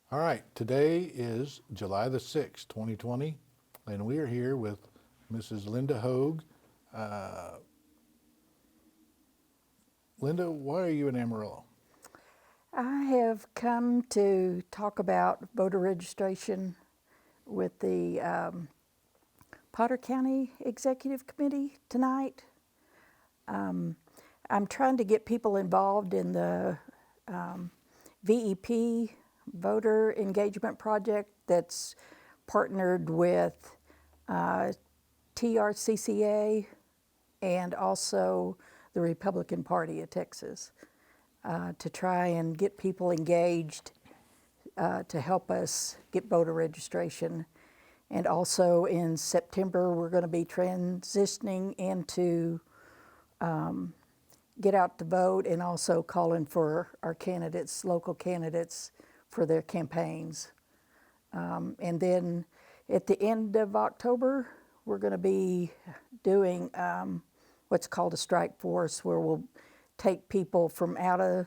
All right, today is July the 6th, 2020, and we are here with Mrs. Linda Hogue. Uh, Linda, why are you in Amarillo? I have come to talk about voter registration with the Potter County Executive Committee tonight. I'm trying to get people involved in the VEP voter engagement project that's partnered with TRCCA and also the Republican Party of Texas to try and get people engaged to help us get voter registration. And also in September, we're going to be transitioning into get out to vote and also calling for our candidates, local candidates, for their campaigns. And then at the end of October, we're going to be doing what's called a strike force, where we'll take people from out of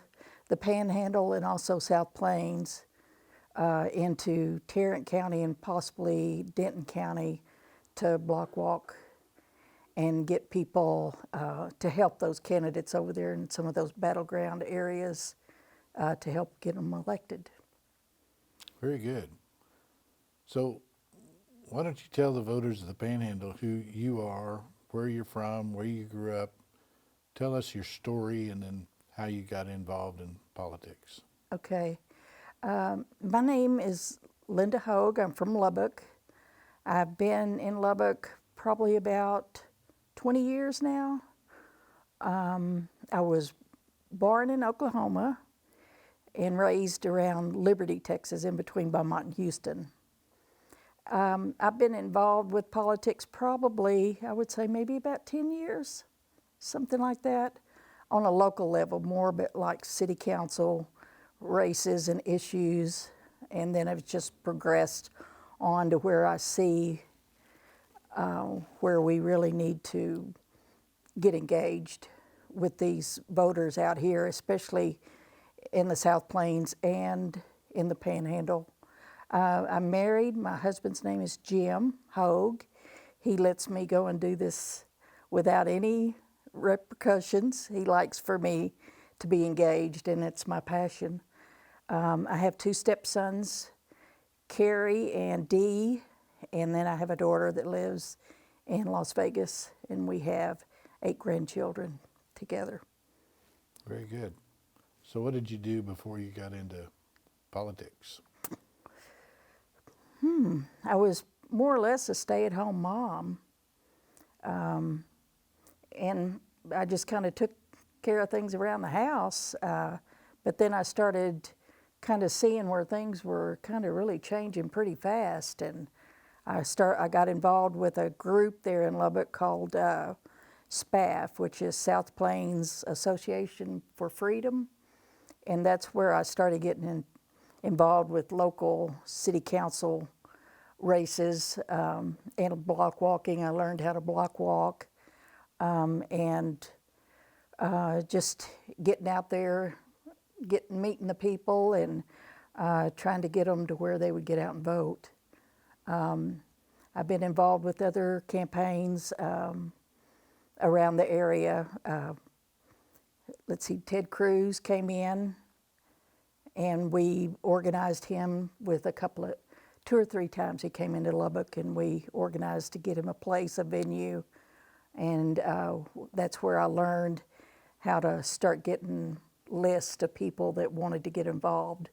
the Panhandle and also South Plains into Tarrant County and possibly Denton County to block walk and get people to help those candidates over there in some of those battleground areas to help get them elected. Very good. So, why don't you tell the voters of the Panhandle who you are, where you're from, where you grew up? Tell us your story and then how you got involved in politics. Okay. My name is Linda Hogue. I'm from Lubbock. I've been in Lubbock probably about 20 years now. I was born in Oklahoma and raised around Liberty, Texas, in between Beaumont and Houston. I've been involved with politics probably, I would say maybe about 10 years, something like that, on a local level, more but like city council races and issues, and then I've just progressed on to where I see where we really need to get engaged with these voters out here, especially in the South Plains and in the Panhandle. I'm married. My husband's name is Jim Hogue. He lets me go and do this without any repercussions. He likes for me to be engaged, and it's my passion. I have two stepsons, Carrie and Dee, and then I have a daughter that lives in Las Vegas, and we have 8 grandchildren together. Very good. So, what did you do before you got into politics? I was more or less a stay-at-home mom, and I just kind of took care of things around the house. But then I started kind of seeing where things were kind of really changing pretty fast, and I got involved with a group there in Lubbock called SPAF, which is South Plains Association for Freedom, and that's where I started getting involved with local city council races and block walking. I learned how to block walk and just getting out there, meeting the people and trying to get them to where they would get out and vote. I've been involved with other campaigns around the area. Let's see, Ted Cruz came in and we organized him with two or three times he came into Lubbock, and we organized to get him a place, a venue, and that's where I learned how to start getting lists of people that wanted to get involved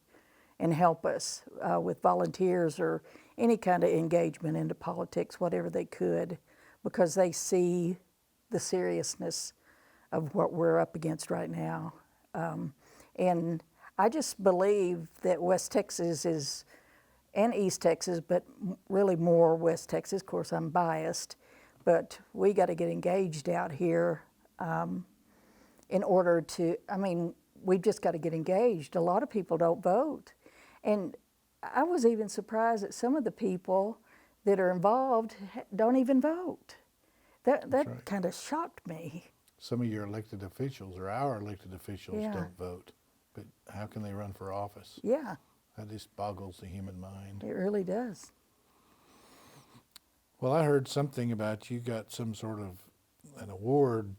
and help us with volunteers or any kind of engagement into politics, whatever they could, because they see the seriousness of what we're up against right now. And I just believe that West Texas and East Texas, but really more West Texas, of course I'm biased, but we got to get engaged out here in order to, we've just got to get engaged. A lot of people don't vote. And I was even surprised that some of the people that are involved don't even vote. That right. kind of shocked me. Some of your elected officials or our elected officials Yeah. don't vote, but how can they run for office? Yeah. That just boggles the human mind. It really does. Well, I heard something about you got some sort of an award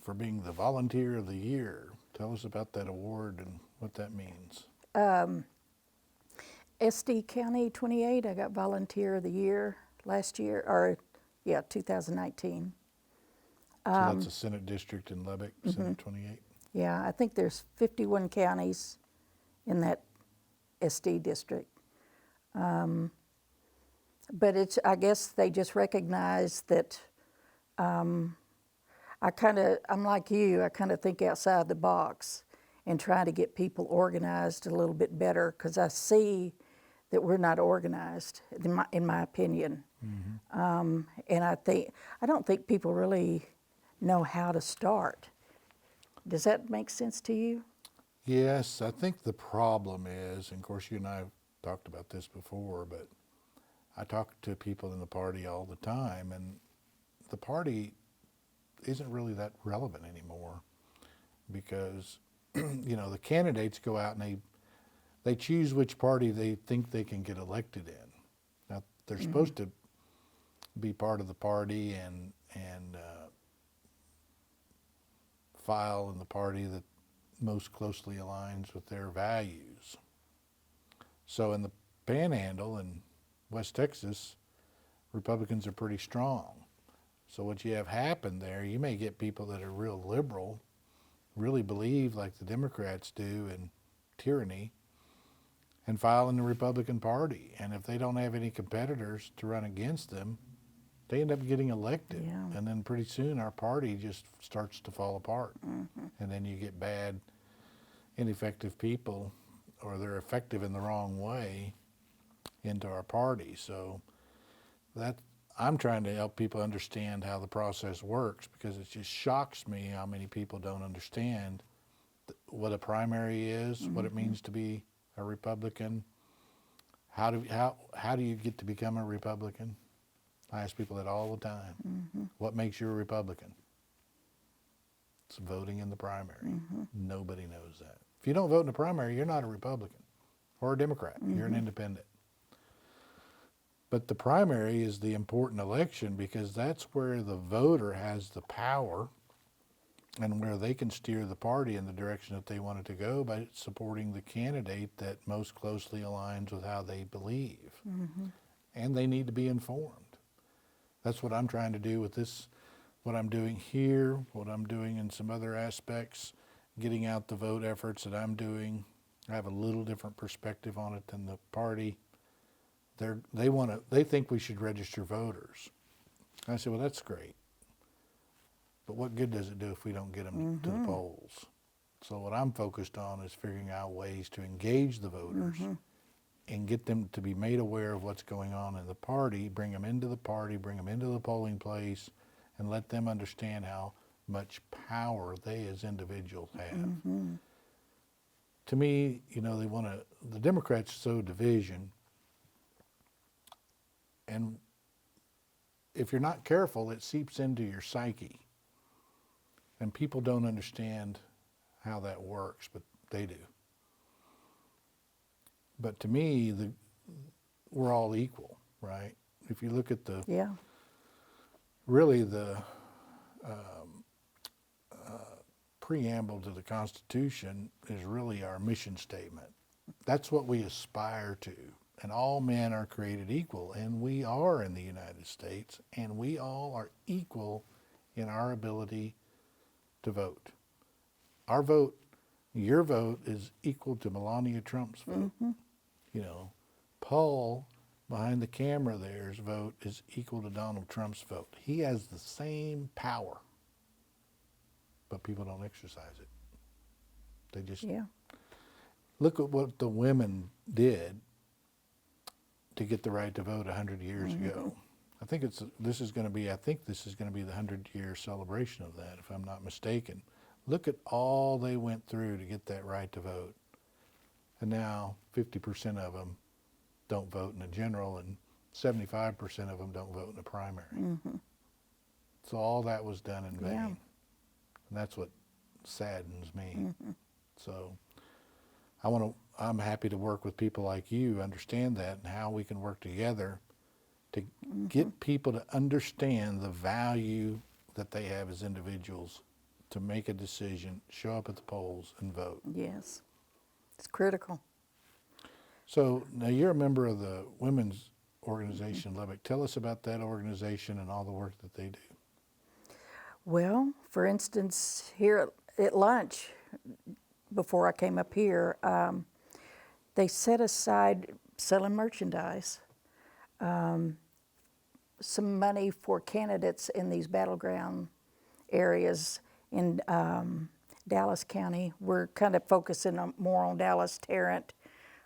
for being the Volunteer of the Year. Tell us about that award and what that means. SD County 28, I got Volunteer of the Year last year, or yeah, 2019. So that's a Senate district in Lubbock, Senate 28. Yeah, I think there's 51 counties in that SD district. But I guess they just recognize that I'm like you, I kind of think outside the box and try to get people organized a little bit better, because I see that we're not organized, in my opinion. And I don't think people really know how to start. Does that make sense to you? Yes, I think the problem is, and of course you and I have talked about this before, but I talk to people in the party all the time, and the party isn't really that relevant anymore, because the candidates go out and they choose which party they think they can get elected in. Now they're supposed to be part of the party and file in the party that most closely aligns with their values. So in the Panhandle in West Texas, Republicans are pretty strong. So what you have happen there, you may get people that are real liberal, really believe like the Democrats do in tyranny, and file in the Republican Party. And if they don't have any competitors to run against them, they end up getting elected. Yeah. And then pretty soon our party just starts to fall apart. And then you get bad, ineffective people, or they're effective in the wrong way, into our party. So I'm trying to help people understand how the process works, because it just shocks me how many people don't understand what a primary is, what it means to be a Republican. How do you get to become a Republican? I ask people that all the time. What makes you a Republican? It's voting in the primary. Nobody knows that. If you don't vote in the primary, you're not a Republican or a Democrat. You're an independent. But the primary is the important election, because that's where the voter has the power and where they can steer the party in the direction that they want it to go by supporting the candidate that most closely aligns with how they believe. And they need to be informed. That's what I'm trying to do with this, what I'm doing here, what I'm doing in some other aspects, getting out the vote efforts that I'm doing. I have a little different perspective on it than the party. They think we should register voters. I said, well, that's great. But what good does it do if we don't get them to the polls? So what I'm focused on is figuring out ways to engage the voters and get them to be made aware of what's going on in the party, bring them into the party, bring them into the polling place, and let them understand how much power they as individuals have. To me, the Democrats sow division, and if you're not careful, it seeps into your psyche. And people don't understand how that works, but they do. But to me, we're all equal, right? If you look at the preamble to the Constitution is really our mission statement. That's what we aspire to. And all men are created equal, and we are in the United States, and we all are equal in our ability to vote. Our vote, your vote, is equal to Melania Trump's vote. Paul behind the camera there's vote is equal to Donald Trump's vote. He has the same power, but people don't exercise it. They just look at what the women did to get the right to vote 100 years ago. I think this is going to be the 100-year celebration of that, if I'm not mistaken. Look at all they went through to get that right to vote. And now 50% of them don't vote in a general, and 75% of them don't vote in a primary. So all that was done in vain. And that's what saddens me. So I want I'm happy to work with people like you, understand that, and how we can work together to get people to understand the value that they have as individuals to make a decision, show up at the polls, and vote. Yes, it's critical. So now you're a member of the women's organization, Lubbock. Tell us about that organization and all the work that they do. Well, for instance, here at lunch, before I came up here, they set aside, selling merchandise, some money for candidates in these battleground areas in Dallas County. We're kind of focusing more on Dallas, Tarrant,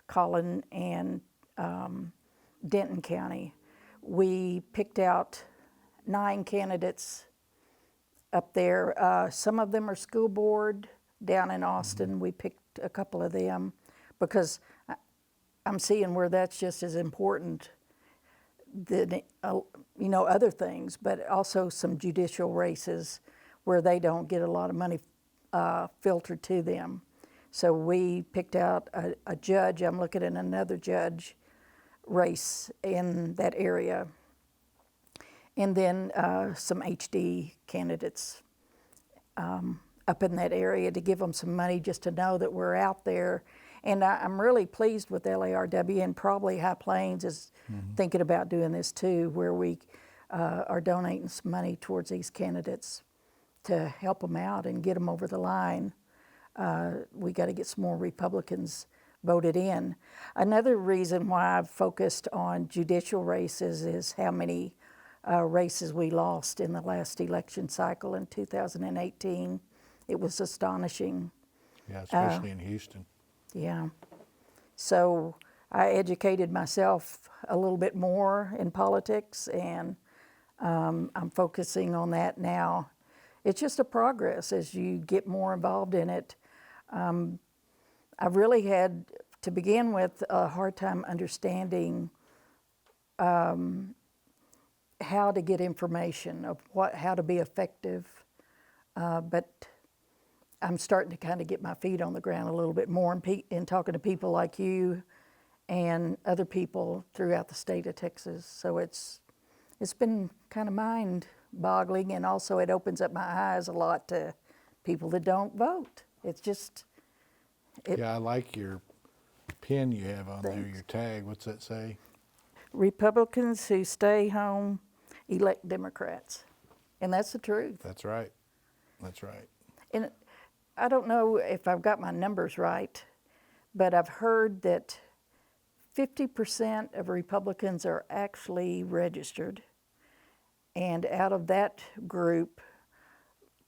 Collin, and Denton County. We picked out 9 candidates up there. Some of them are school board down in Austin. We picked a couple of them because I'm seeing where that's just as important than other things, but also some judicial races where they don't get a lot of money filtered to them. So we picked out a judge. I'm looking at another judge race in that area. And then some HD candidates up in that area to give them some money just to know that we're out there. And I'm really pleased with LARW, and probably High Plains is thinking about doing this too, where we are donating some money towards these candidates to help them out and get them over the line. We got to get some more Republicans voted in. Another reason why I've focused on judicial races is how many races we lost in the last election cycle in 2018. It was astonishing. Yeah, especially in Houston. Yeah. So I educated myself a little bit more in politics, and I'm focusing on that now. It's just a progress as you get more involved in it. I've really had, to begin with, a hard time understanding how to get information, of how to be effective, but I'm starting to kind of get my feet on the ground a little bit more in talking to people like you and other people throughout the state of Texas. So it's been kind of mind-boggling, and also it opens up my eyes a lot to people that don't vote. It's just... Yeah, I like your pin you have on there, Thanks. your tag. What's that say? Republicans who stay home elect Democrats. And that's the truth. That's right. That's right. And I don't know if I've got my numbers right, but I've heard that 50% of Republicans are actually registered. And out of that group,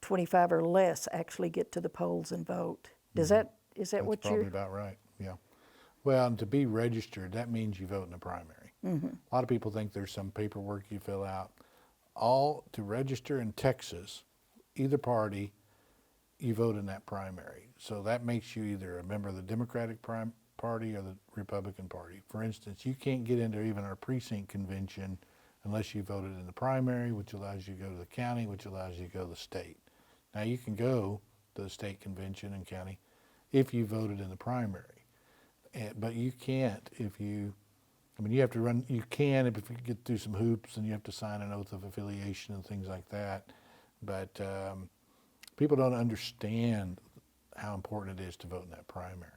25 or less actually get to the polls and vote. Is that That's what probably you're... about right, yeah. Well, and to be registered, that means you vote in a primary. A lot of people think there's some paperwork you fill out. To register in Texas, either party, you vote in that primary. So that makes you either a member of the Democratic Party or the Republican Party. For instance, you can't get into even our precinct convention unless you voted in the primary, which allows you to go to the county, which allows you to go to the state. Now you can go to the state convention and county if you voted in the primary, but you can't if you, you have to run, you can if you get through some hoops and you have to sign an oath of affiliation and things like that, but people don't understand how important it is to vote in that primary.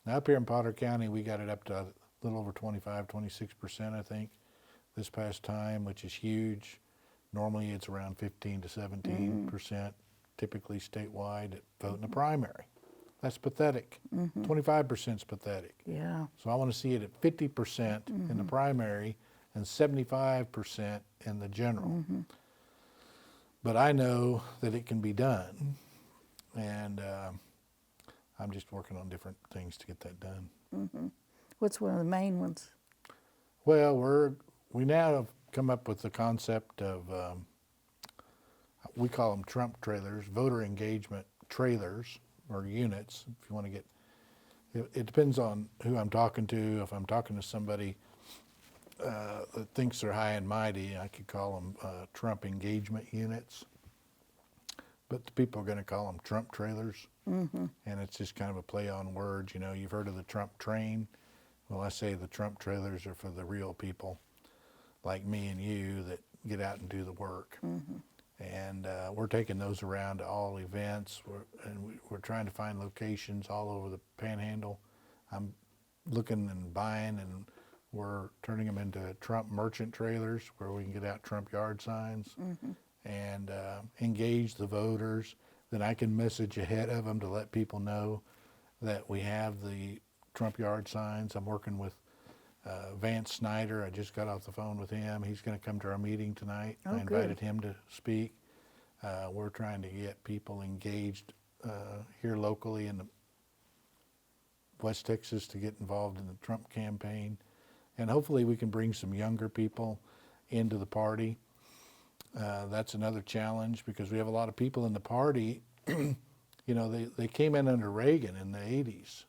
Now up here in Potter County, we got it up to a little over 26%, I think, this past time, which is huge. Normally it's around 15 to 17%, typically statewide, that vote in the primary. That's pathetic. 25% is pathetic. Yeah. So I want to see it at 50% in the primary and 75% in the general. But I know that it can be done, and I'm just working on different things to get that done. What's one of the main ones? Well, we now have come up with the concept of, we call them Trump trailers, voter engagement trailers or units, if you want to get, it depends on who I'm talking to. If I'm talking to somebody that thinks they're high and mighty, I could call them Trump engagement units. But the people are going to call them Trump trailers. And it's just kind of a play on words. You know, you've heard of the Trump train. Well, I say the Trump trailers are for the real people like me and you that get out and do the work. And we're taking those around to all events. We're trying to find locations all over the Panhandle. I'm looking and buying, and we're turning them into Trump merchant trailers where we can get out Trump yard signs and engage the voters. Then I can message ahead of them to let people know that we have the Trump yard signs. I'm working with Vance Snyder. I just got off the phone with him. He's going to come to our meeting tonight. Oh, I invited good. him to speak. We're trying to get people engaged here locally in West Texas to get involved in the Trump campaign. And hopefully we can bring some younger people into the party. That's another challenge because we have a lot of people in the party. You know, they came in under Reagan in the 80s,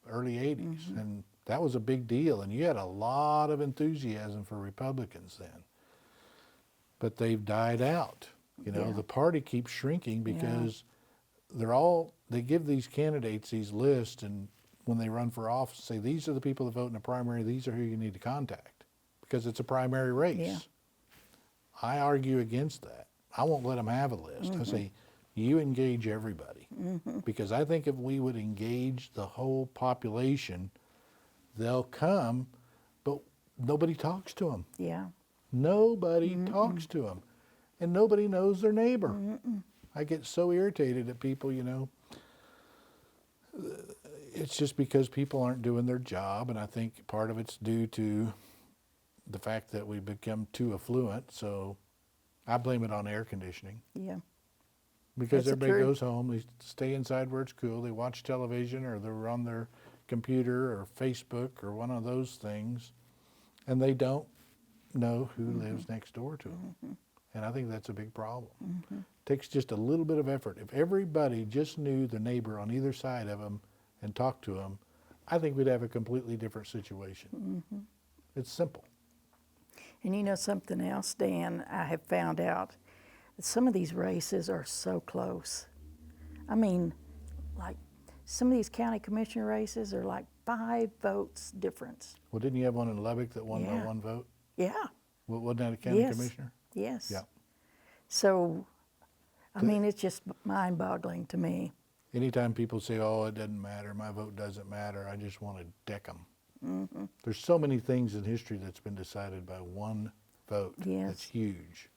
early 80s, and that was a big deal. And you had a lot of enthusiasm for Republicans then. But they've died out. You know, Yeah. the party keeps shrinking because they give these candidates these lists, and when they run for office, say, these are the people that vote in the primary, these are who you need to contact, because it's a primary race. Yeah. I argue against that. I won't let them have a list. I say, you engage everybody. Because I think if we would engage the whole population, they'll come, but nobody talks to them. Yeah. Nobody talks to them. And nobody knows their neighbor. I get so irritated at people, you know. It's just because people aren't doing their job, and I think part of it's due to the fact that we've become too affluent. So I blame it on air conditioning. Yeah. Because That's the everybody truth. goes home, they stay inside where it's cool, they watch television, or they're on their computer or Facebook or one of those things, and they don't know who lives next door to them. And I think that's a big problem. Takes just a little bit of effort. If everybody just knew the neighbor on either side of them and talked to them, I think we'd have a completely different situation. It's simple. And you know something else, Dan, I have found out that some of these races are so close. I mean, like some of these county commissioner races are like 5 votes difference. Well, didn't you have one in Lubbock that won by Yeah. 1 vote? Yeah. Wasn't that a county Yes. commissioner? Yes. Yeah. So, I mean, it's just mind-boggling to me. Anytime people say, oh, it doesn't matter, my vote doesn't matter, I just want to deck them. There's so many things in history that's been decided by 1 vote. Yes. That's huge.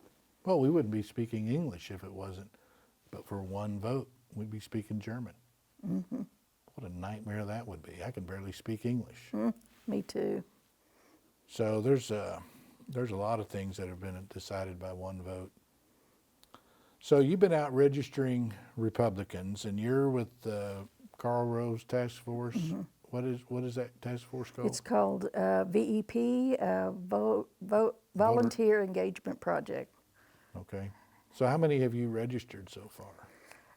Well, we wouldn't be speaking English if it wasn't, but for 1 vote, we'd be speaking German. What a nightmare that would be. I can barely speak English. Me too. So there's a lot of things that have been decided by 1 vote. So you've been out registering Republicans, and you're with Karl Rove's task force. What is that task force called? It's called VEP, Volunteer Engagement Project. Okay. So how many have you registered so far?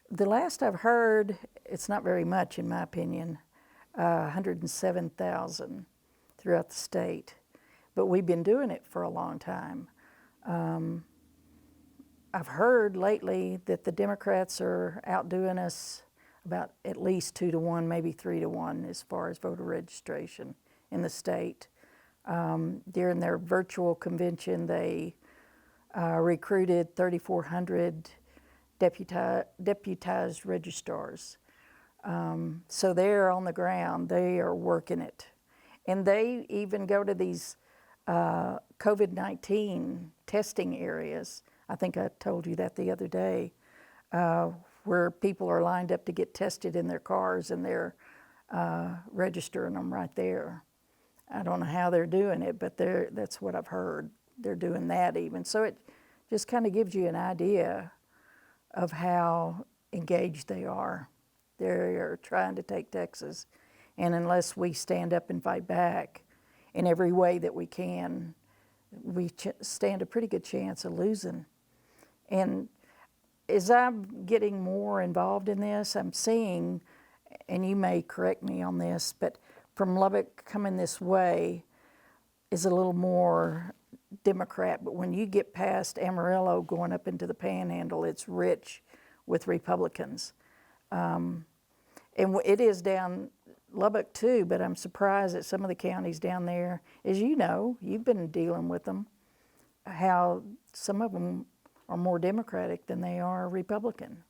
The last I've heard, it's not very much in my opinion, 107,000 throughout the state. But we've been doing it for a long time. I've heard lately that the Democrats are outdoing us about at least 2 to 1, maybe 3 to 1 as far as voter registration in the state. During their virtual convention, they recruited 3,400 deputized registrars. So they're on the ground, they are working it. And they even go to these COVID-19 testing areas. I think I told you that the other day, where people are lined up to get tested in their cars and they're registering them right there. I don't know how they're doing it, but that's what I've heard. They're doing that even. So it just kind of gives you an idea of how engaged they are. They're trying to take Texas. And unless we stand up and fight back in every way that we can, we stand a pretty good chance of losing. And as I'm getting more involved in this, I'm seeing, and you may correct me on this, but from Lubbock coming this way is a little more Democrat. But when you get past Amarillo going up into the Panhandle, it's rich with Republicans. And it is down Lubbock too, but I'm surprised at some of the counties down there, as you know, you've been dealing with them, how some of them are more Democratic than they are Republican.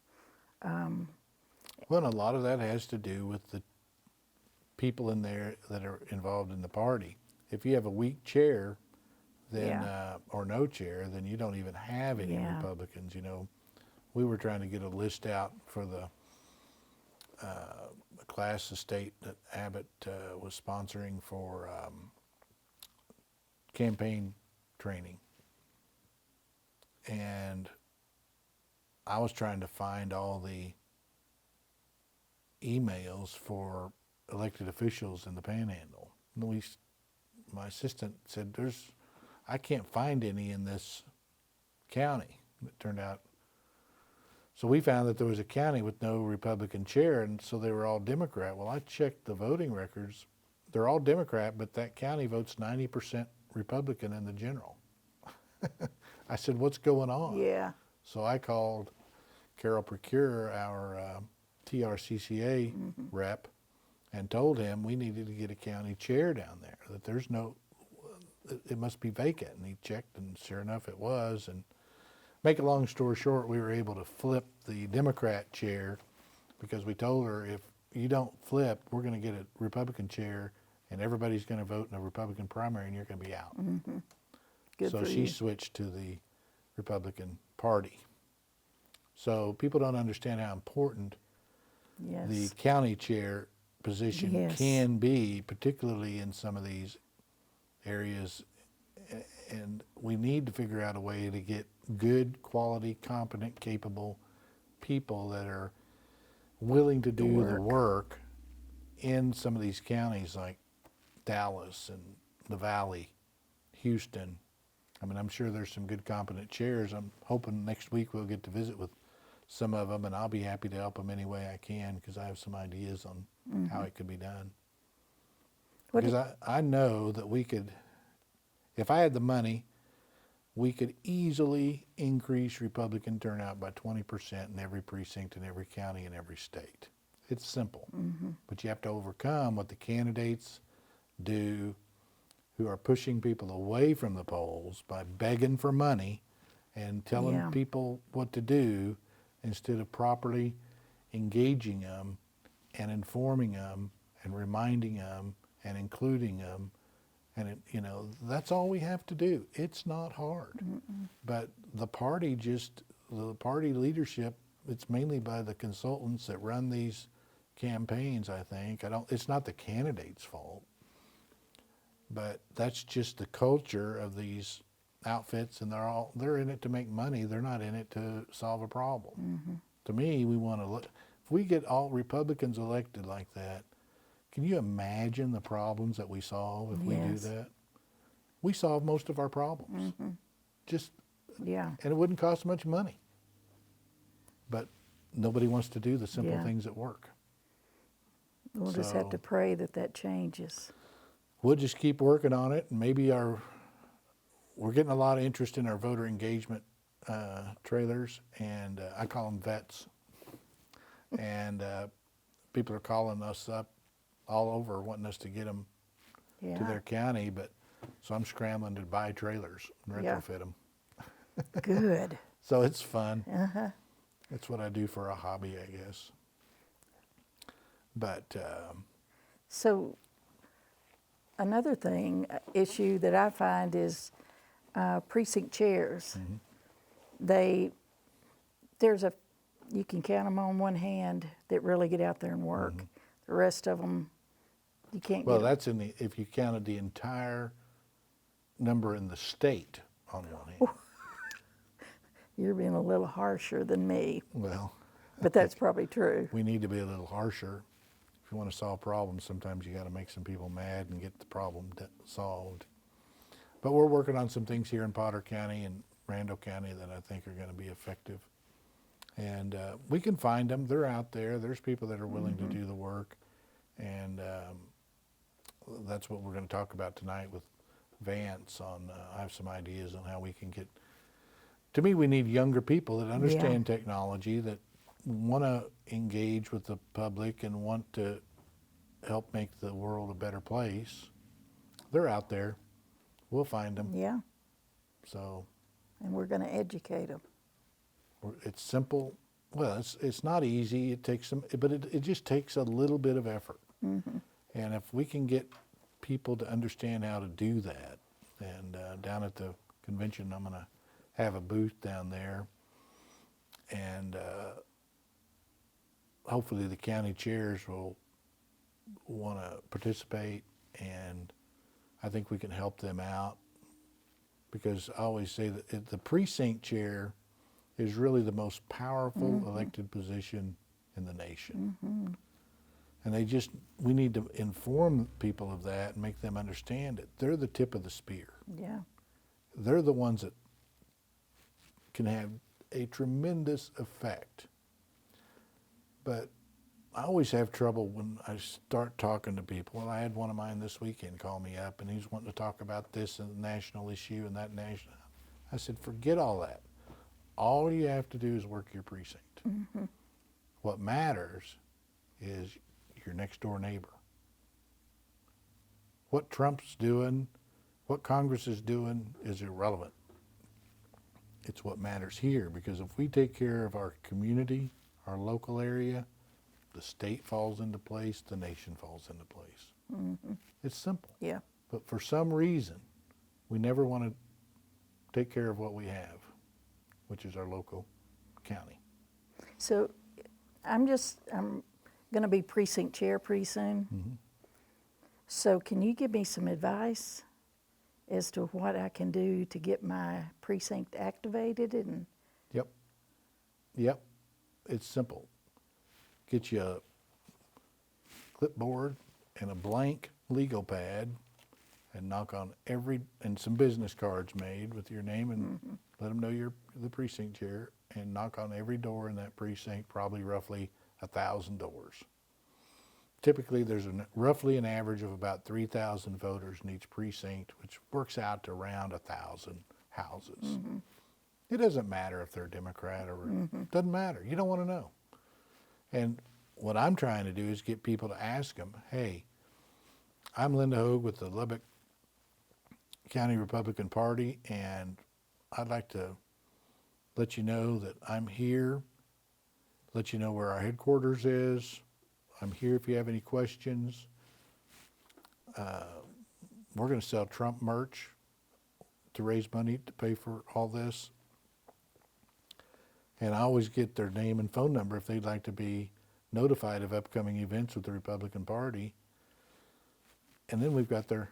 Well, and a lot of that has to do with the people in there that are involved in the party. If you have a weak chair, then Yeah. or no chair, then you don't even have any Yeah. Republicans. You know, we were trying to get a list out for the class estate that Abbott was sponsoring for campaign training, and I was trying to find all the emails for elected officials in the Panhandle. And my assistant said, I can't find any in this county. It turned out, so we found that there was a county with no Republican chair, and so they were all Democrat. Well, I checked the voting records. They're all Democrat, but that county votes 90% Republican in the general. I said, what's going on? Yeah. So I called Carol Procure, our TRCCA rep, and told him we needed to get a county chair down there, that there's no, it must be vacant. And he checked, and sure enough it was. And make a long story short, we were able to flip the Democrat chair because we told her, if you don't flip, we're going to get a Republican chair and everybody's going to vote in a Republican primary and you're going to be out. Good So for she you. switched to the Republican Party. So people don't understand how important Yes. the county chair position Yes. can be, particularly in some of these areas. And we need to figure out a way to get good, quality, competent, capable people that are willing to do the work in some of these counties like Dallas and the Valley, Houston. I mean, I'm sure there's some good, competent chairs. I'm hoping next week we'll get to visit with some of them, and I'll be happy to help them any way I can because I have some ideas on how it could be done. What Because I know that we could, if I had the money, we could easily increase Republican turnout by 20% in every precinct in every county in every state. It's simple. But you have to overcome what the candidates do who are pushing people away from the polls by begging for money and telling Yeah. people what to do instead of properly engaging them and informing them and reminding them and including them. And, that's all we have to do. It's not hard. But the party leadership, it's mainly by the consultants that run these campaigns, I think. It's not the candidate's fault. But that's just the culture of these outfits, and they're in it to make money. They're not in it to solve a problem. To me, we want to if we get all Republicans elected like that, can you imagine the problems that we solve if we do Yes. that? We solve most of our problems. Just, Yeah. and it wouldn't cost much money. But nobody wants to do the simple Yeah. things that work. We'll just have So- to pray that changes. We'll just keep working on it, and maybe we're getting a lot of interest in our voter engagement trailers, and I call them vets. And people are calling us up all over wanting us to get them Yeah. to their county, so I'm scrambling to buy trailers and Yeah. retrofit them. Good. So it's fun. Uh-huh. It's what I do for a hobby, I guess. But So another issue that I find is precinct chairs. You can count them on one hand that really get out there and work. The rest of them, you can't well, get 'em. that's if you counted the entire number in the state on one hand. You're being a little harsher than me, Well, but that's probably true. we need to be a little harsher. If you want to solve problems, sometimes you got to make some people mad and get the problem solved. But we're working on some things here in Potter County and Randall County that I think are going to be effective. And we can find them. They're out there. There's people that are willing to do the work. And that's what we're going to talk about tonight with Vance I have some ideas on how we can get, to me, we need younger people that understand technology, that want to engage with the public and want to help make the world a better place, they're out there. We'll find them. Yeah, So and we're going to educate them. it's simple. Well, it's not easy. It takes some, but it just takes a little bit of effort. Mm-hmm. And if we can get people to understand how to do that, and down at the convention, I'm going to have a booth down there, and hopefully the county chairs will want to participate, and I think we can help them out, because I always say that the precinct chair is really the most powerful elected position in the nation. And we need to inform people of that and make them understand it. They're the tip of the spear. Yeah, They're the ones that can have a tremendous effect. But I always have trouble when I start talking to people. Well, I had one of mine this weekend call me up, and he's wanting to talk about this and the national issue and that national. I said, forget all that. All you have to do is work your precinct. What matters is your next door neighbor. What Trump's doing, what Congress is doing is irrelevant. It's what matters here, because if we take care of our community, our local area, the state falls into place, the nation falls into place. It's simple. yeah. But for some reason, we never want to take care of what we have, which is our local county. So I'm going to be precinct chair pretty soon. So can you give me some advice as to what I can do to get my precinct activated? And Yep. It's simple. Get you a clipboard and a blank legal pad, and knock on and some business cards made with your name, and let them know you're the precinct chair, and knock on every door in that precinct, probably roughly 1,000 doors. Typically, there's roughly an average of about 3,000 voters in each precinct, which works out to around 1,000 houses. It doesn't matter if they're Democrat or doesn't matter. You don't want to know. And what I'm trying to do is get people to ask them, hey, I'm Linda Hogue with the Lubbock County Republican Party, and I'd like to let you know that I'm here, let you know where our headquarters is. I'm here if you have any questions. We're going to sell Trump merch to raise money to pay for all this. And I always get their name and phone number if they'd like to be notified of upcoming events with the Republican Party. And then we've got their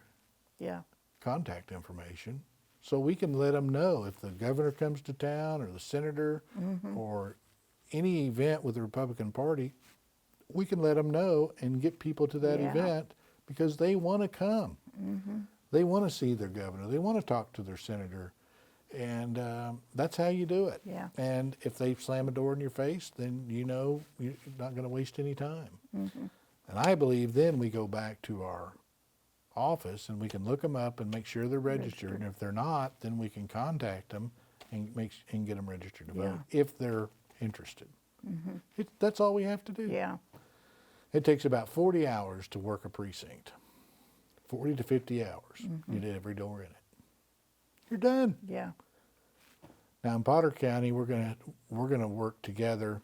contact information. So we can let them know if the governor comes to town, or the senator, or any event with the Republican Party, we can let them know and get people to that event, because they want to come. They want to see their governor. They want to talk to their senator. And that's how you do it. Yeah. And if they slam a door in your face, then you know you're not going to waste any time. And I believe then we go back to our office and we can look them up and make sure they're registered. And if they're not, then we can contact them and get them registered to vote if they're interested. That's all we have to do. Yeah. It takes about 40 hours to work a precinct. 40 to 50 hours. You did every door in it. You're done. Yeah. Now in Potter County, we're gonna work together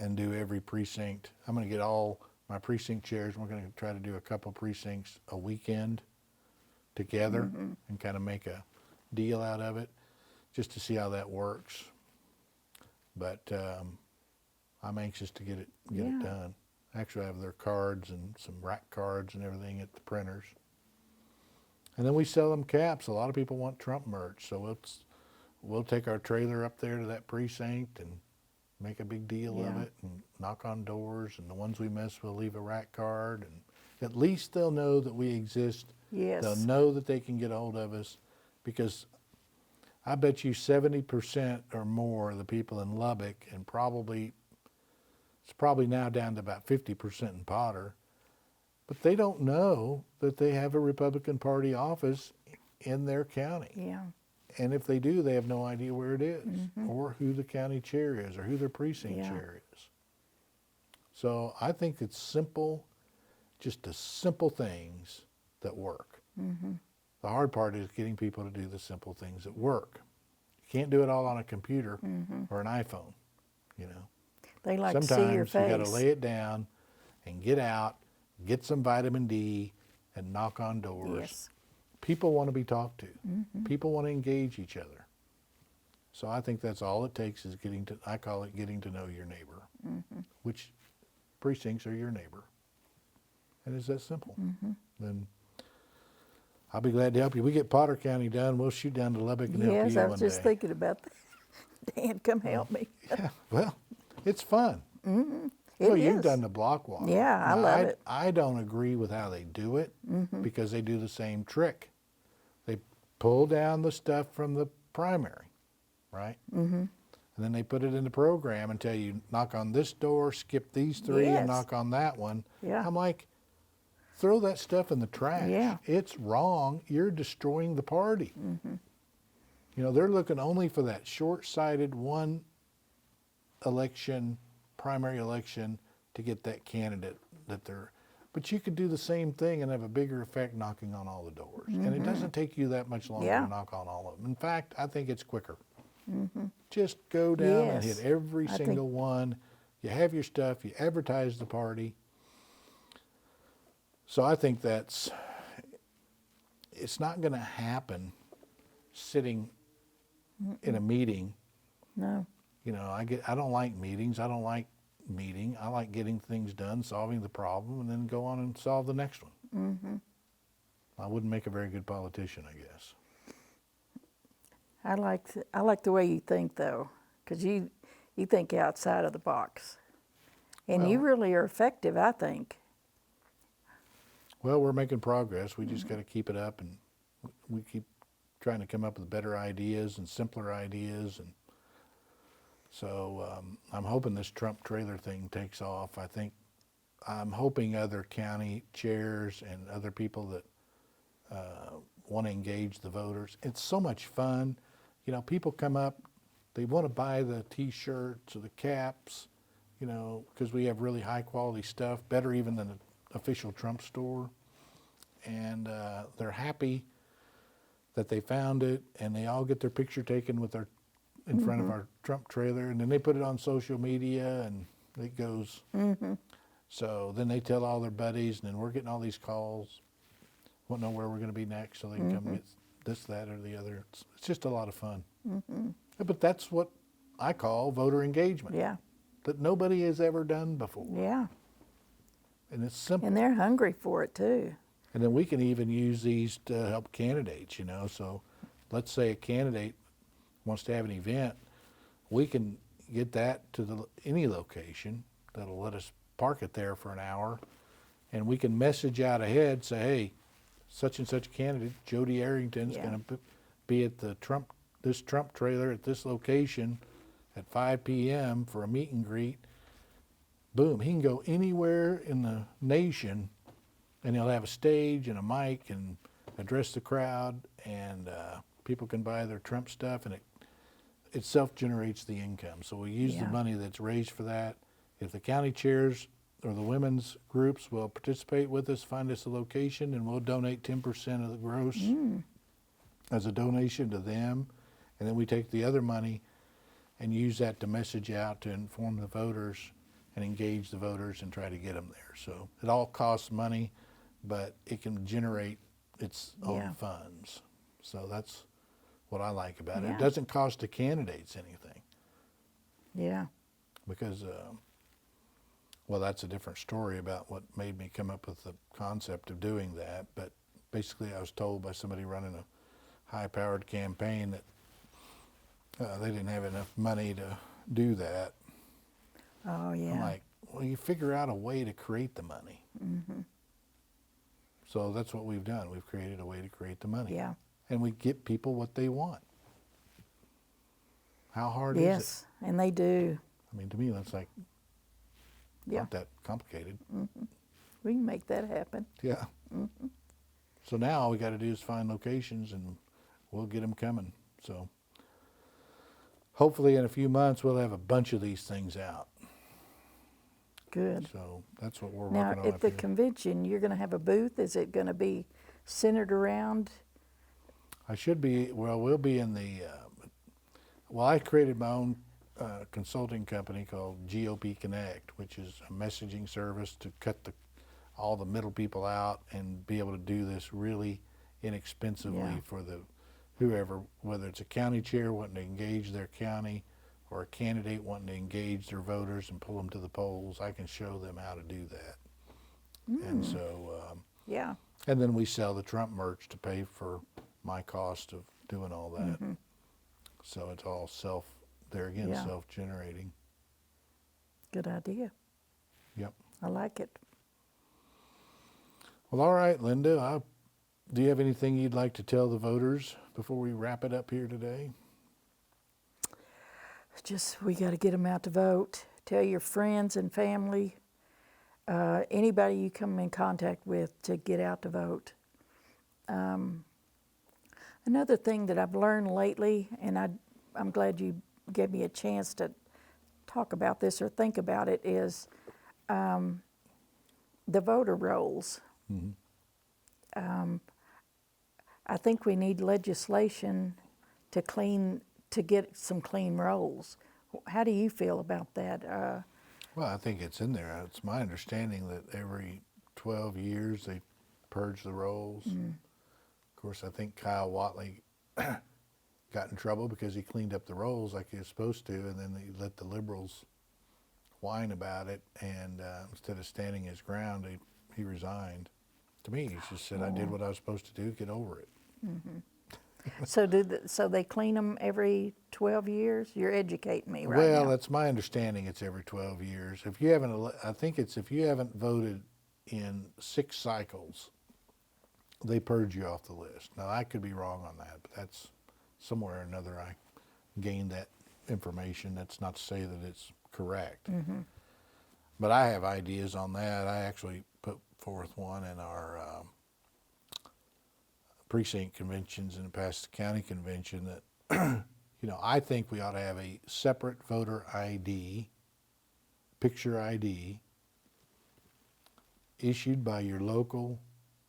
and do every precinct. I'm gonna get all my precinct chairs. We're gonna try to do a couple precincts a weekend together and kind of make a deal out of it, just to see how that works. But I'm anxious to get it done. Actually, I have their cards and some rack cards and everything at the printers. And then we sell them caps. A lot of people want Trump merch, so we'll take our trailer up there to that precinct and make a big deal of it and knock on doors. And the ones we miss, we'll leave a rack card. And at least they'll know that we exist. Yes. They'll know that they can get a hold of us, because I bet you 70% or more of the people in Lubbock, and it's probably now down to about 50% in Potter, but they don't know that they have a Republican Party office in their county. Yeah. And if they do, they have no idea where it is, or who the county chair is, or who their precinct Yeah. chair is. So I think it's simple, just the simple things that work. The hard part is getting people to do the simple things that work. You can't do it all on a computer or an iPhone, you know. They like to see your Sometimes you got to face. lay it down and get out, get some vitamin D, and knock on doors. Yes. People want to be talked to. People want to engage each other. So I think that's all it takes is I call it getting to know your neighbor. Which precincts are your neighbor? And it's that simple. Then I'll be glad to help you. We get Potter County done, we'll shoot down to Lubbock and help Yes, you I one was day. just thinking about that. Dan, come help me. Yeah, well, it's fun. It Well, you've is. done the block walk. Yeah, I Now, love it. I don't agree with how they do it because they do the same trick. They pull down the stuff from the primary, right? And then they put it in the program and tell you, knock on this door, skip these three, Yes. and knock on that one. Yeah. I'm like, throw that stuff in the trash. Yeah. It's wrong. You're destroying the party. You know, they're looking only for that short-sighted one election, primary election, to get that candidate that they're, but you could do the same thing and have a bigger effect knocking on all the doors. And it doesn't take you that much longer Yeah. to knock on all of them. In fact, I think it's quicker. Just go down and Yes. hit every I think- single one. You have your stuff, you advertise the party. So I think it's not going to happen sitting in a meeting. No. You know, I don't like meetings. I don't like meeting. I like getting things done, solving the problem, and then go on and solve the next one. I wouldn't make a very good politician, I guess. I like the way you think though, because you think outside of the box, and you Well- really are effective. I think. Well, we're making progress. We just got to keep it up, and we keep trying to come up with better ideas and simpler ideas. And so I'm hoping this Trump trailer thing takes off. I'm hoping other county chairs and other people that want to engage the voters. It's so much fun. You know, people come up, they want to buy the T-shirts or the caps, you know, because we have really high quality stuff, better even than the official Trump store. And they're happy that they found it, and they all get their picture taken with in front of our Trump trailer, and then they put it on social media, and it goes. So then they tell all their buddies, and then we're getting all these calls, want to know where we're going to be next, so they can come get this, that, or the other. It's just a lot of fun. But that's what I call voter engagement. Yeah. That nobody has ever done before. Yeah. And it's simple. And they're hungry for it too. And then we can even use these to help candidates, you know. So let's say a candidate wants to have an event, we can get that to any location that'll let us park it there for an hour, and we can message out ahead, say, hey, such and such candidate, Jody Arrington's Yeah. going to be at this Trump trailer at this location at 5 p.m. for a meet and greet. Boom, he can go anywhere in the nation, and he'll have a stage and a mic and address the crowd, and people can buy their Trump stuff, and it self-generates the income. So we use the Yeah. money that's raised for that. If the county chairs or the women's groups will participate with us, find us a location, and we'll donate 10% of the gross as a donation to them. And then we take the other money and use that to message out to inform the voters and engage the voters and try to get them there. So it all costs money, but it can generate its own Yeah. funds. So that's what I like about it. Yeah. It doesn't cost the candidates anything Yeah. because, well, that's a different story about what made me come up with the concept of doing that. But basically I was told by somebody running a high-powered campaign that they didn't have enough money to do that. Oh yeah. I'm like, well, you figure out a way to create the money. So that's what we've done. We've created a way to create the money. Yeah. And we get people what they want. How hard is it? Yes, and they do. I mean, to me, that's like Yeah. not that complicated. We can make that happen. Yeah. So now all we got to do is find locations, and we'll get them coming. So hopefully in a few months we'll have a bunch of these things out. Good. So that's what we're Now, working on at up the here. convention, you're going to have a booth. Is it going to be centered around? We'll be in the, I created my own consulting company called GOP Connect, which is a messaging service to cut all the middle people out and be able to do this really inexpensively Yeah. for whoever, whether it's a county chair wanting to engage their county or a candidate wanting to engage their voters and pull them to the polls. I can show them how to do that. And so, Yeah. and then we sell the Trump merch to pay for my cost of doing all that. So it's all Yeah. self-generating. Good idea. Yep. I like it. Well, all right, Linda, do you have anything you'd like to tell the voters before we wrap it up here today? Just, we got to get them out to vote. Tell your friends and family, anybody you come in contact with, to get out to vote. Another thing that I've learned lately, and I'm glad you gave me a chance to talk about this or think about it, is the voter rolls. I think we need legislation to get some clean rolls. How do you feel about that? Well, I think it's in there. It's my understanding that every 12 years they purge the rolls. Of course, I think Kyle Whatley got in trouble because he cleaned up the rolls like he was supposed to, and then he let the liberals whine about it, and instead of standing his ground, he resigned. To me, he just said, I did what I was supposed to do, get over it. So they clean them every 12 years? You're educating me right Well, now. that's my understanding. It's every 12 years. If you haven't, I think it's if you haven't voted in 6 cycles, they purge you off the list. Now, I could be wrong on that, but that's somewhere or another I gained that information. That's not to say that it's correct. But I have ideas on that. I actually put forth one in our precinct conventions and past the county convention that, I think we ought to have a separate voter ID, picture ID, issued by your local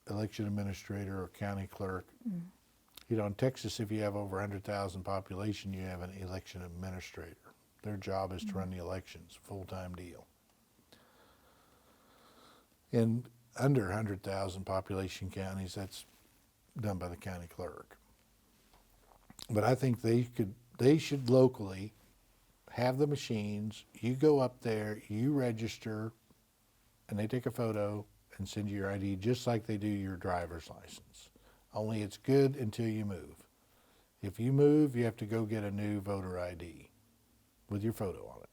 election administrator or county clerk. In Texas, if you have over 100,000 population, you have an election administrator. Their job is to run the elections, full-time deal. In under 100,000 population counties, that's done by the county clerk. But I think they should locally have the machines. You go up there, you register, and they take a photo and send you your ID just like they do your driver's license. Only it's good until you move. If you move, you have to go get a new voter ID with your photo on it.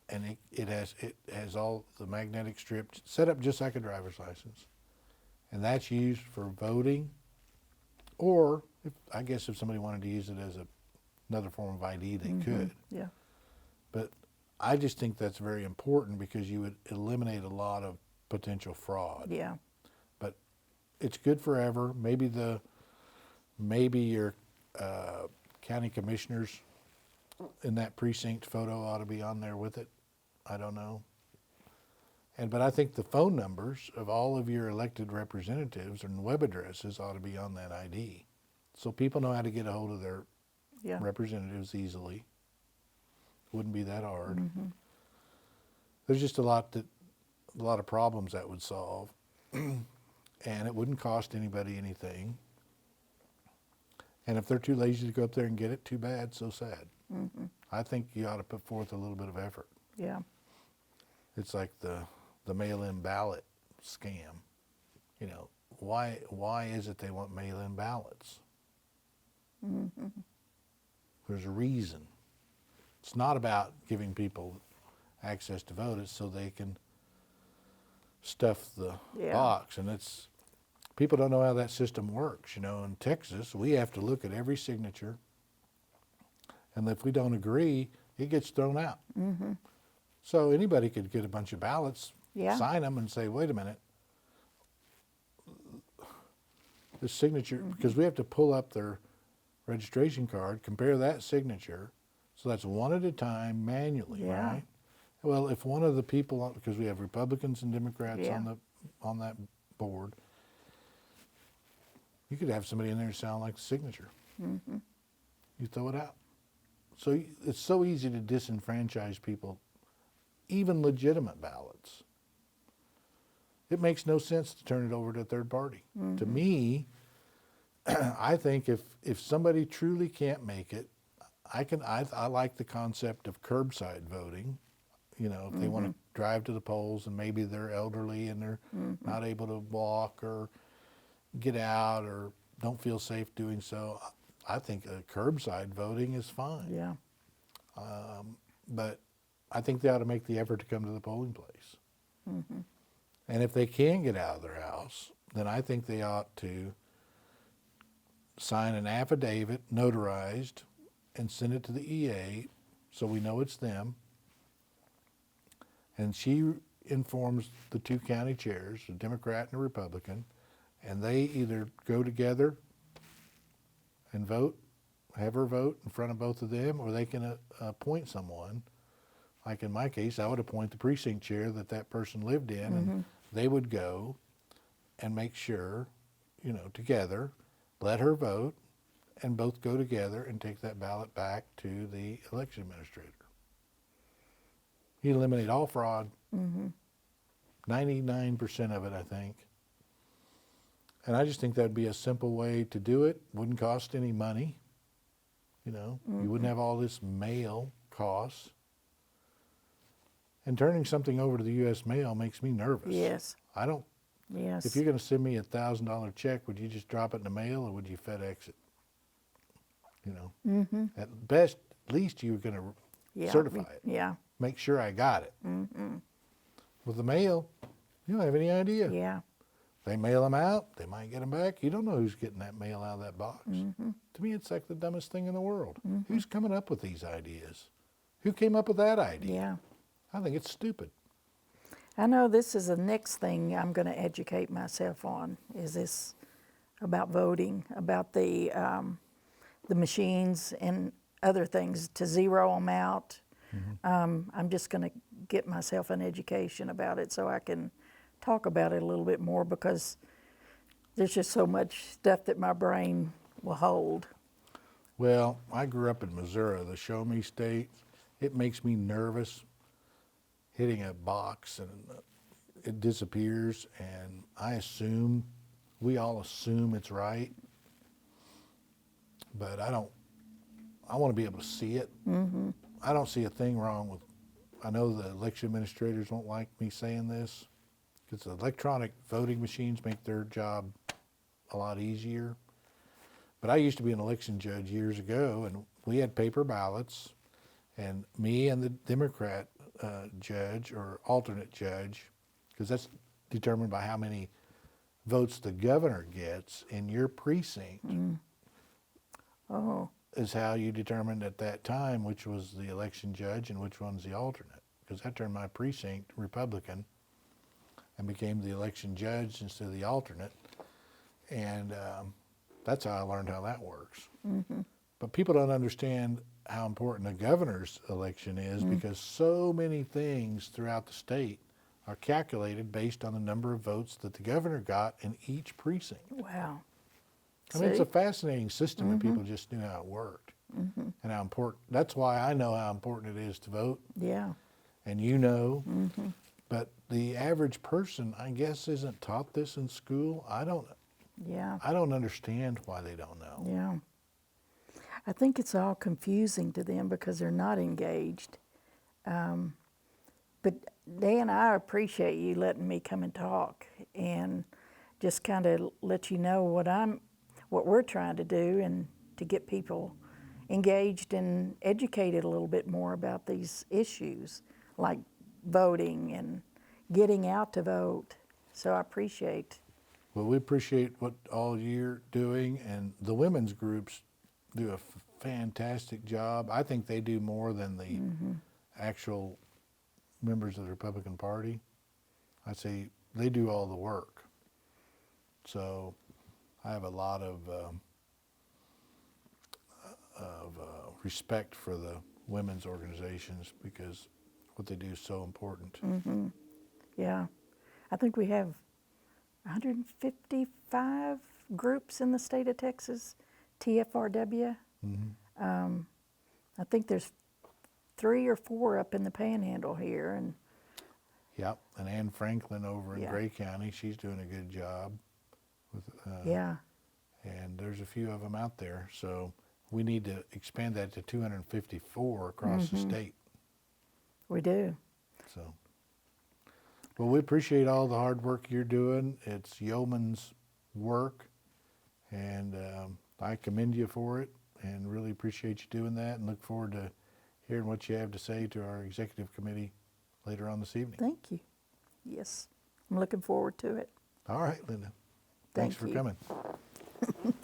And it has all the magnetic strips set up just like a driver's license. And that's used for voting, or I guess if somebody wanted to use it as another form of ID, they could. Yeah. But I just think that's very important because you would eliminate a lot of potential fraud. Yeah. But it's good forever. Maybe your county commissioners in that precinct photo ought to be on there with it. I don't know. But I think the phone numbers of all of your elected representatives and web addresses ought to be on that ID, so people know how to get a hold of their Yeah. representatives easily. Wouldn't be that hard. There's just a lot of problems that would solve, and it wouldn't cost anybody anything. And if they're too lazy to go up there and get it, too bad, so sad. I think you ought to put forth a little bit of effort. Yeah. It's like the mail-in ballot scam. Why is it they want mail-in ballots? There's a reason. It's not about giving people access to vote. It's so they can stuff the box. And people don't know how that system works. In Texas, we have to look at every signature, and if we don't agree, it gets thrown out. So anybody could get a bunch of ballots, sign them, and say, wait a minute, the signature, because we have to pull up their registration card, compare that signature. So that's one at a time manually, Yeah. right? Well, if one of the people, because we have Republicans and Democrats Yeah. on that board, you could have somebody in there sound like the signature. Mm-hmm. You throw it out. So it's so easy to disenfranchise people, even legitimate ballots. It makes no sense to turn it over to a third party. Mm-hmm. To me, I think if somebody truly can't make it, I like the concept of curbside voting. You know, if they want to drive to the polls and maybe they're elderly and they're not able to walk or get out or don't feel safe doing so, I think curbside voting is fine. Yeah. But I think they ought to make the effort to come to the polling place. And if they can get out of their house, then I think they ought to sign an affidavit, notarized, and send it to the EA so we know it's them. And she informs the two county chairs, a Democrat and a Republican, and they either go together and vote, have her vote in front of both of them, or they can appoint someone. Like in my case, I would appoint the precinct chair that person lived in, and they would go and make sure, you know, together, let her vote, and both go together and take that ballot back to the election administrator. You eliminate all fraud, 99% of it, I think. And I just think that'd be a simple way to do it. Wouldn't cost any money. You know, you wouldn't have all this mail costs. And turning something over to the U.S. mail makes me nervous. Yes. I don't. Yes. If you're going to send me $1,000 check, would you just drop it in the mail or would you FedEx it? You know, at best, at least you're going to Yeah. certify it. Yeah. Make sure I got it. With the mail, you don't have any idea. Yeah. They mail them out, they might get them back. You don't know who's getting that mail out of that box. To me, it's like the dumbest thing in the world. Who's coming up with these ideas? Who came up with that idea? Yeah. I think it's stupid. I know this is the next thing I'm going to educate myself on, is this about voting, about the machines and other things, to zero them out. I'm just going to get myself an education about it so I can talk about it a little bit more, because there's just so much stuff that my brain will hold. Well, I grew up in Missouri, the show me state. It makes me nervous hitting a box and it disappears, and we all assume it's right, but I want to be able to see it. I don't see a thing wrong with, I know the election administrators won't like me saying this, because the electronic voting machines make their job a lot easier. But I used to be an election judge years ago, and we had paper ballots, and me and the Democrat judge or alternate judge, because that's determined by how many votes the governor gets in your precinct, Oh, is how you determined at that time which was the election judge and which one's the alternate. Because I turned my precinct Republican and became the election judge instead of the alternate. And that's how I learned how that works. But people don't understand how important a governor's election is, because so many things throughout the state are calculated based on the number of votes that the governor got in each precinct. wow. I mean, it's a See? fascinating system if people just knew how it worked and how important. That's why I know how important it is to vote, Yeah. and you know. But the average person, I guess, isn't taught this in school. I don't understand why they don't know. Yeah. I think it's all confusing to them because they're not engaged. But Dan, I appreciate you letting me come and talk and just kind of let you know what we're trying to do, and to get people engaged and educated a little bit more about these issues like voting and getting out to vote. So I appreciate. Well, we appreciate what all you're doing, and the women's groups do a fantastic job. I think they do more than the actual members of the Republican Party. I'd say they do all the work. So I have a lot of respect for the women's organizations because what they do is so important. Yeah. I think we have 155 groups in the state of Texas, TFRW. I think there's 3 or 4 up in the Panhandle here, and Yep, and Ann Franklin over in Yeah. Gray County, she's doing a good job. With, yeah, and there's a few of them out there, so we need to expand that to 254 across the state. we do. So, well, we appreciate all the hard work you're doing. It's yeoman's work, and I commend you for it, and really appreciate you doing that, and look forward to hearing what you have to say to our executive committee later on this evening. Thank you. Yes, I'm looking forward to it. All right, Linda. Thanks Thank for you. coming.